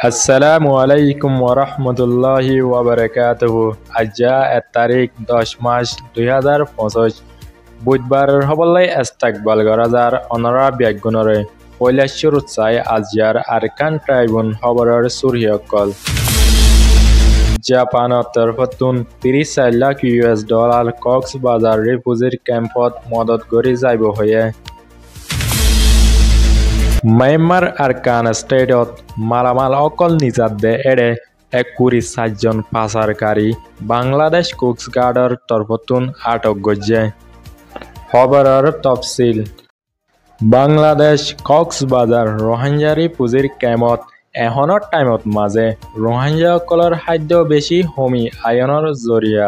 আসসালামু আলাইকুম ওরহমতুল্লাহি ওয়াবারাকাতুহু। আজ্জা তারিখ 10 মার্চ 2025 বুধবার হবলাই ইস্তাকবাল গরাজার অনরা ব্যাগুণরে পয়লা শুরুত চাই আজিয়ার আরকান ট্রাইবুন খবরের সুরিয়কল। জাপানৰ তৰফতুন 30 lakh US dollar Cox's Bazar refugee কেম্পত মদত কৰি যাব হয়ে। ম্যানমাৰ আৰকান ষ্টেটত মালামাল অকল নিজাত দে এৰে 1 জন পাচাৰকাৰী বাংলাদেশ কোস্টগাৰ্ডৰ তৰফতুন আটক গজ্জে। খবৰৰ তফচিল। বাংলাদেশ কক্সবাজাৰ রোহিঙ্গা রিফিউজি কেম্পত এহনৰ টাইমত মাজে রোহিঙ্গাসকলৰ খাদ্য বেছি সমি আয়নৰ জৰিয়া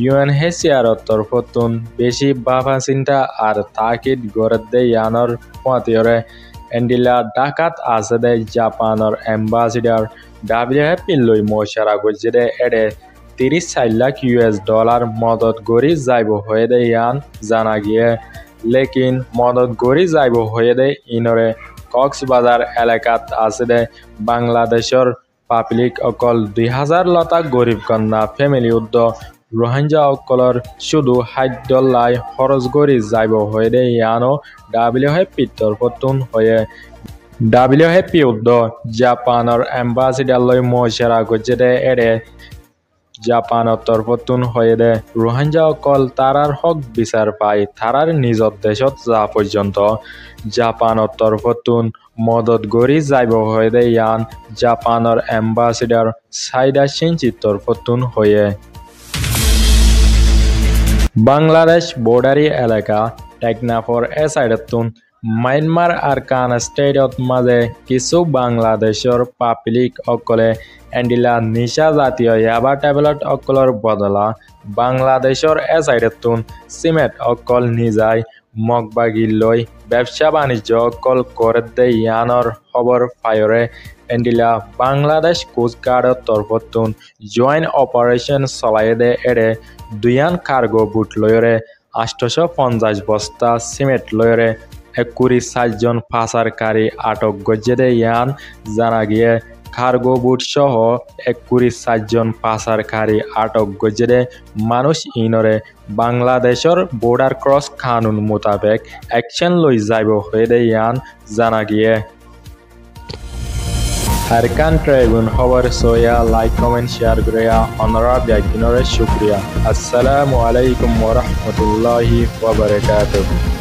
UNHCRৰ তৰফতুন বেছি বাবা চিন্তা আৰু তাকিদ গৰদে ইয়ানৰ পাতিৰে এণ্ডিলা ঢাকাত আছে দে জাপানৰ এম্বাসিডাৰ WFP লৈ মশাৰা গজ্জে এৰে 30 লাখ US ডলাৰ মদত গৰি যাব হয়ে দে ইয়ান জানা গিয়ে। লেকিন মদত গৰি যাব হয়ে দে ইনৰে কক্সবাজাৰ এলেকাত আছে দে বাংলাদেশৰ পাব্লিক অকল 2000 লতা গরিব কন্যা ফ্যামিলি উদ্দ রোহিঙ্গা অকলর শুধু খাদ্য লাই খরচ গরি যাব হয়ে দে ইয়ানো WFP তরফতুন হয়ে। WFP উদ্দ জাপানৰ এম্বাসিডাৰ লৈ মশাৰা গজ্জে দে এৰে জাপানৰ তরফতুন হয়ে দে রোহিঙ্গা অকল তারার হক বিচার পায় তারার নিজর দেশত যা পর্যন্ত জাপানৰ তরফতুন মদত গরি যাব হয়ে দে ইয়ান জাপানৰ এম্বাসিডার সাইদা সিনচির তরফতুন হয়ে। বাংলাদেশ বর্ডারি এলাকা টেকনাফর সাইডতুন ম্যানমাৰ আৰকান ষ্টেটত মাজে কিছু বাংলাদেশৰ পাব্লিক অকলে এণ্ডিলা নিশা জাতীয় ইয়াবা টেবলেট অকলৰ বদলা বাংলাদেশৰ সাইডতুন সিমেন্ট অকল নিজাই মগবাগি লৈ ব্যবসা বাণিজ্য অকল করে দে ইয়ানৰ খবর ফায়রে এণ্ডিলা বাংলাদেশ কোস্টগাৰ্ডৰ তৰফতুন জয়েন্ট অপারেশন চলাই দে এৰে দুয়ান কার্গো বুট লয়রে 850 বস্তা সিমেন্ট লয়রে 21 জন পাচারকারী আটক গজ্জে দে ইয়ান জানা গিয়ে। কার্গো বুট সহ 21 জন পাচারকারী আটক গজ্জে দে মানুষ ইনরে বাংলাদেশৰ বর্ডার ক্রস কানুন মোতাবেক অ্যাকশন লই যাব হয়ে দে ইয়ান জানা গিয়ে। আরকান ট্রাইবুন খবর সোয়া লাইক কমেন্ট শেয়ার করিয়া অনরা ব্যাগিনরে শুক্রিয়া। আসসালামু আলাইকুম ওরহমতুল্লাহি ওয়াবারাকাতুহু।